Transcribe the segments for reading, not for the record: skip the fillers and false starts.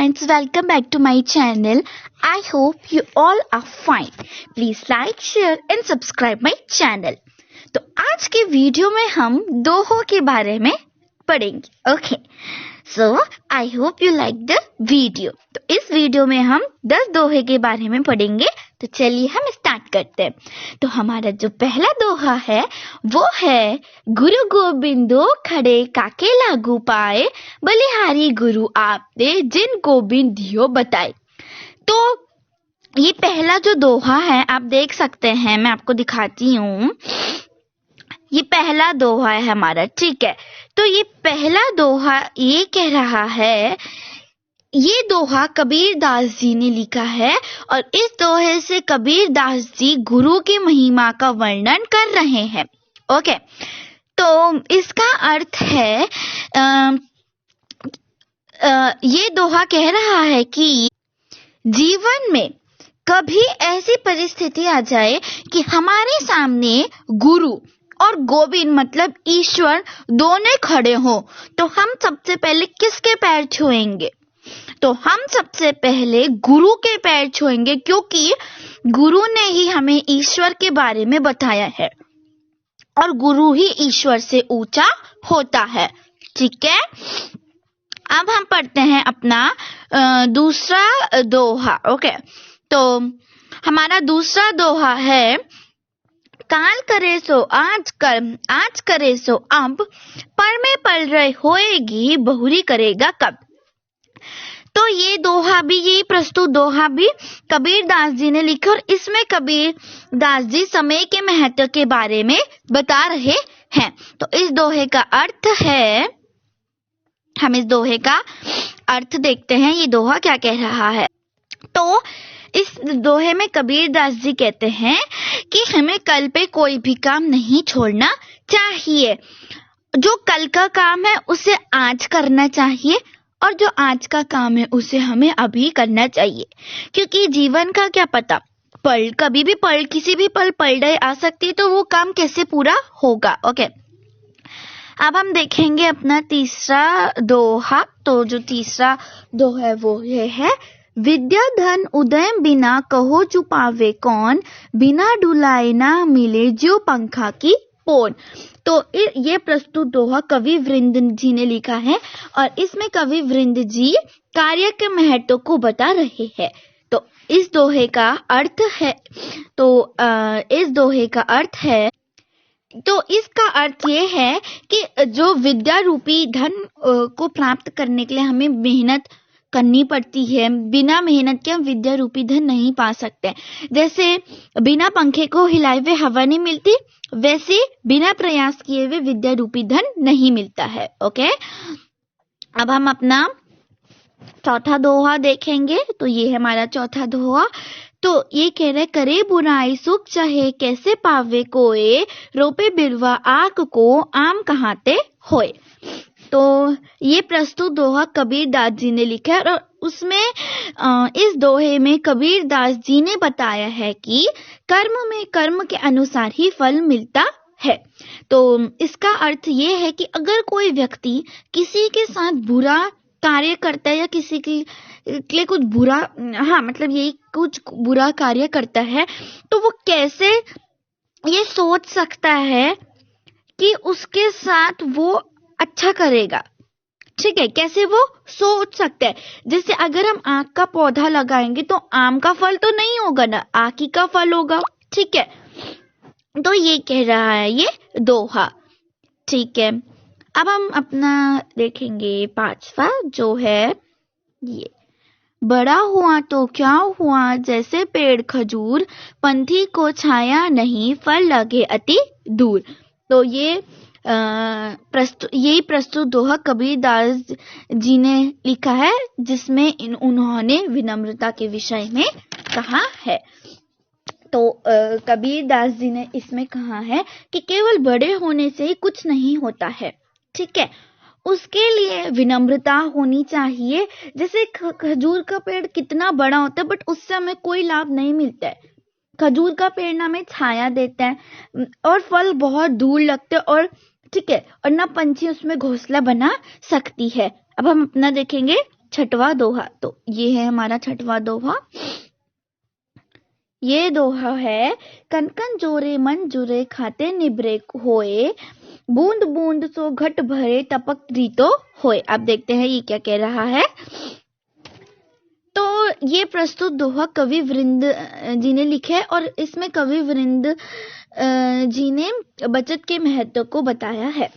friends, welcome back to my channel. I hope you all are fine. Please like, share and subscribe my channel. तो आज के video में हम दोहों के बारे में पढ़ेंगे. Okay, so I hope you like the video. तो इस वीडियो में हम 10 दोहे के बारे में पढ़ेंगे. तो चलिए हम स्टार्ट करते हैं. तो हमारा जो पहला दोहा है वो है, गुरु गोबिंदो खड़े काके लागू पाए, बलिहारी गुरु आपने जिन गोबिंद दियो बताए. तो ये पहला जो दोहा है आप देख सकते हैं, मैं आपको दिखाती हूँ. ये पहला दोहा है हमारा, ठीक है. तो ये पहला दोहा ये कह रहा है, ये दोहा कबीर दास जी ने लिखा है और इस दोहे से कबीर दास जी गुरु की महिमा का वर्णन कर रहे हैं. ओके, तो इसका अर्थ है ये दोहा कह रहा है कि जीवन में कभी ऐसी परिस्थिति आ जाए कि हमारे सामने गुरु और गोविंद मतलब ईश्वर दोनों खड़े हो, तो हम सबसे पहले किसके पैर छुएंगे? तो हम सबसे पहले गुरु के पैर छुएंगे, क्योंकि गुरु ने ही हमें ईश्वर के बारे में बताया है और गुरु ही ईश्वर से ऊंचा होता है. ठीक है, अब हम पढ़ते हैं अपना दूसरा दोहा. ओके, तो हमारा दूसरा दोहा है, काल करे सो आज करे सो अब, पर में पल रहे होएगी बहुरी करेगा कब. तो ये दोहा भी, ये प्रस्तुत दोहा भी कबीर दास जी ने लिखा और इसमें कबीर दास जी समय के महत्व के बारे में बता रहे हैं. तो इस दोहे का अर्थ है, हम इस दोहे का अर्थ देखते हैं, ये दोहा क्या कह रहा है. तो इस दोहे में कबीर दास जी कहते हैं कि हमें कल पे कोई भी काम नहीं छोड़ना चाहिए. जो कल का काम है उसे आज करना चाहिए और जो आज का काम है उसे हमें अभी करना चाहिए, क्योंकि जीवन का क्या पता, पल कभी भी किसी भी पल पलटे आ सकती है, तो वो काम कैसे पूरा होगा. ओके, अब हम देखेंगे अपना तीसरा दोहा. तो जो तीसरा दोहा है वो ये है, विद्या धन उदय बिना कहो छुपावे कौन, बिना डुलाए ना मिले जो पंखा की पोन. तो ये प्रस्तुत दोहा कवि वृंद जी ने लिखा है और इसमें कवि वृंद जी कार्य के महत्व को बता रहे हैं. तो इस दोहे का अर्थ है, तो इस दोहे का अर्थ है, तो इसका अर्थ ये है कि जो विद्या रूपी धन को प्राप्त करने के लिए हमें मेहनत करनी पड़ती है. बिना मेहनत के हम विद्या रूपी धन नहीं पा सकते. जैसे बिना पंखे को हिलाए हुए हवा नहीं मिलती, वैसे बिना प्रयास किए हुए विद्या रूपी धन नहीं मिलता है. ओके, अब हम अपना चौथा दोहा देखेंगे. तो ये है हमारा चौथा दोहा. तो ये कह रहे, करे बुराई सुख चाहे कैसे पावे कोए, रोपे बिरवा आक को आम कहाते होए. तो ये प्रस्तुत दोहा कबीर दास जी ने लिखा है और उसमें इस दोहे में कबीर दास जी ने बताया है कि कर्म में कर्म के अनुसार ही फल मिलता है. तो इसका अर्थ ये है कि अगर कोई व्यक्ति किसी के साथ बुरा कार्य करता है या किसी के लिए कुछ बुरा, मतलब यही कुछ बुरा कार्य करता है, तो वो कैसे ये सोच सकता है कि उसके साथ वो अच्छा करेगा. ठीक है, कैसे वो सोच सकते हैं. जैसे अगर हम आक का पौधा लगाएंगे तो आम का फल तो नहीं होगा ना, आक ही का फल होगा. ठीक है, तो ये कह रहा है ये दोहा. ठीक है, अब हम अपना देखेंगे पांचवा, जो है ये, बड़ा हुआ तो क्या हुआ जैसे पेड़ खजूर, पंथी को छाया नहीं फल लगे अति दूर. तो ये प्रस्तुत दोहा कबीर दास जी ने लिखा है, जिसमें उन्होंने विनम्रता के विषय में कहा है. तो कबीर दास जी ने इसमें कहा है कि केवल बड़े होने से ही कुछ नहीं होता है. ठीक है, उसके लिए विनम्रता होनी चाहिए. जैसे खजूर का पेड़ कितना बड़ा होता है, बट उससे हमें कोई लाभ नहीं मिलता है. खजूर का पेड़ ना हमें छाया देता है और फल बहुत दूर लगते हैं, और ठीक है, और ना पंछी उसमें घोंसला बना सकती है. अब हम अपना देखेंगे छठवां दोहा। तो ये है हमारा छठवां दोहा। ये दोहा है, कन कन जोरे मन जुरे खाते निभरे होए, बूंद बूंद सो घट भरे टपक रीतो होए। अब देखते हैं ये क्या कह रहा है। तो ये प्रस्तुत दोहा कवि वृंद जी ने लिखे और इसमें कवि वृंद जी ने बचत के महत्व को बताया है।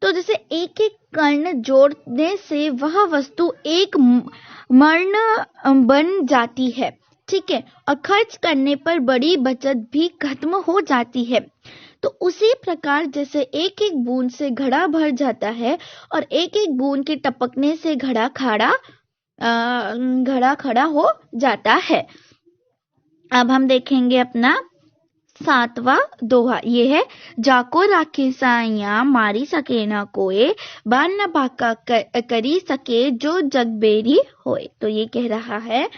तो जैसे एक एक कर्ण जोड़ने से वह वस्तु एक मर्ण बन जाती है, ठीक है, और खर्च करने पर बड़ी बचत भी खत्म हो जाती है। तो उसी प्रकार जैसे एक एक बूंद से घड़ा भर जाता है और एक एक बूंद के टपकने से घड़ा खड़ा हो जाता है। अब हम देखेंगे अपना सातवां दोहा। ये है, जाको राखे साइया मारी सके ना कोई, बान न बाका करी सके जो जग बेरी होए। तो ये कह रहा है।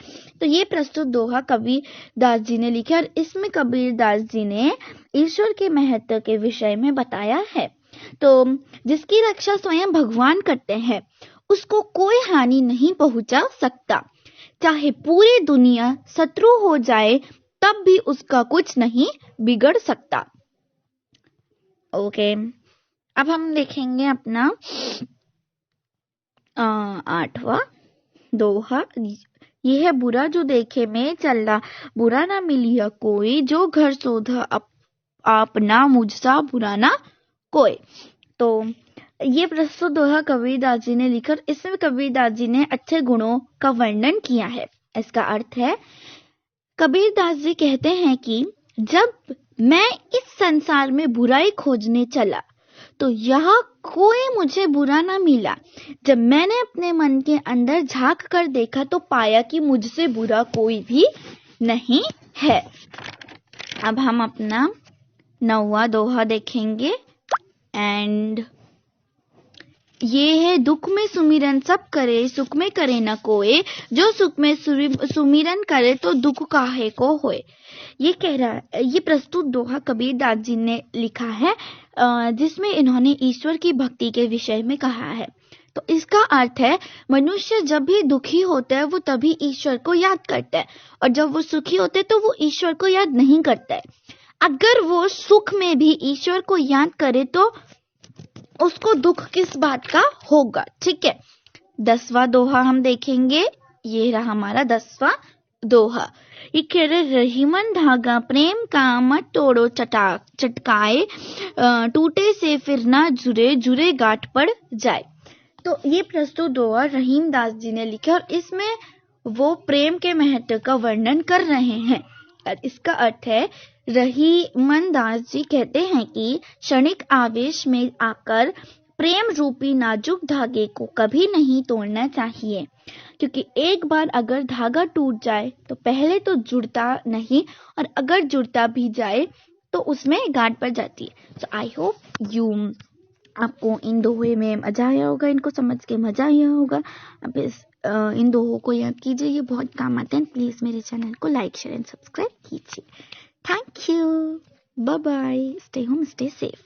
तो ये प्रस्तुत दोहा कबीरदास जी ने लिखा और इसमें कबीरदास जी ने ईश्वर के महत्व के विषय में बताया है। तो जिसकी रक्षा स्वयं भगवान करते हैं उसको कोई हानि नहीं पहुंचा सकता, चाहे पूरी दुनिया शत्रु हो जाए तब भी उसका कुछ नहीं बिगड़ सकता। ओके, अब हम देखेंगे अपना आठवां दोहा। ये है, बुरा जो देखे में चलना, बुरा ना मिलिया कोई, जो घर शोधा अपना मुझसा बुरा ना कोई। तो ये प्रस्तुत दोहा कबीरदास जी ने लिखा, इसमें कबीरदास जी ने अच्छे गुणों का वर्णन किया है। इसका अर्थ है, कबीरदास जी कहते हैं कि जब मैं इस संसार में बुराई खोजने चला तो यहाँ कोई मुझे बुरा ना मिला। जब मैंने अपने मन के अंदर झांक कर देखा तो पाया कि मुझसे बुरा कोई भी नहीं है। अब हम अपना नौवां दोहा देखेंगे एंड ये है, दुख में सुमिरन सब करे, सुख में करे न कोई, जो सुख में सुमिरन करे तो दुख काहे को होए। ये कह रहा है, ये प्रस्तुत दोहा कबीरदास जी ने लिखा है जिसमें इन्होंने ईश्वर की भक्ति के विषय में कहा है। तो इसका अर्थ है, मनुष्य जब भी दुखी होता है वो तभी ईश्वर को याद करता है और जब वो सुखी होते है तो वो ईश्वर को याद नहीं करता है। अगर वो सुख में भी ईश्वर को याद करे तो उसको दुख किस बात का होगा, ठीक है। 10वां दोहा हम देखेंगे। ये रहा हमारा 10वां दोहा। ये कह रहे, रहीमन धागा प्रेम का मत तोड़ो चटकाए, टूटे से फिर ना जुरे, जुरे गांठ पड़ जाए। तो ये प्रस्तुत दोहा रहीम दास जी ने लिखा और इसमें वो प्रेम के महत्व का वर्णन कर रहे हैं। और इसका अर्थ है, रहीमन दास जी कहते हैं कि क्षणिक आवेश में आकर प्रेम रूपी नाजुक धागे को कभी नहीं तोड़ना चाहिए, क्योंकि एक बार अगर धागा टूट जाए तो पहले तो जुड़ता नहीं और अगर जुड़ता भी जाए तो उसमें गांठ पड़ जाती है। सो आई होप आपको इन दोहे में मजा आया होगा, इनको समझ के मजा आया होगा। अब इन दोहों को याद कीजिए, ये बहुत काम आते हैं। प्लीज मेरे चैनल को लाइक शेयर एंड सब्सक्राइब कीजिए। Thank you, bye bye, stay home, stay safe.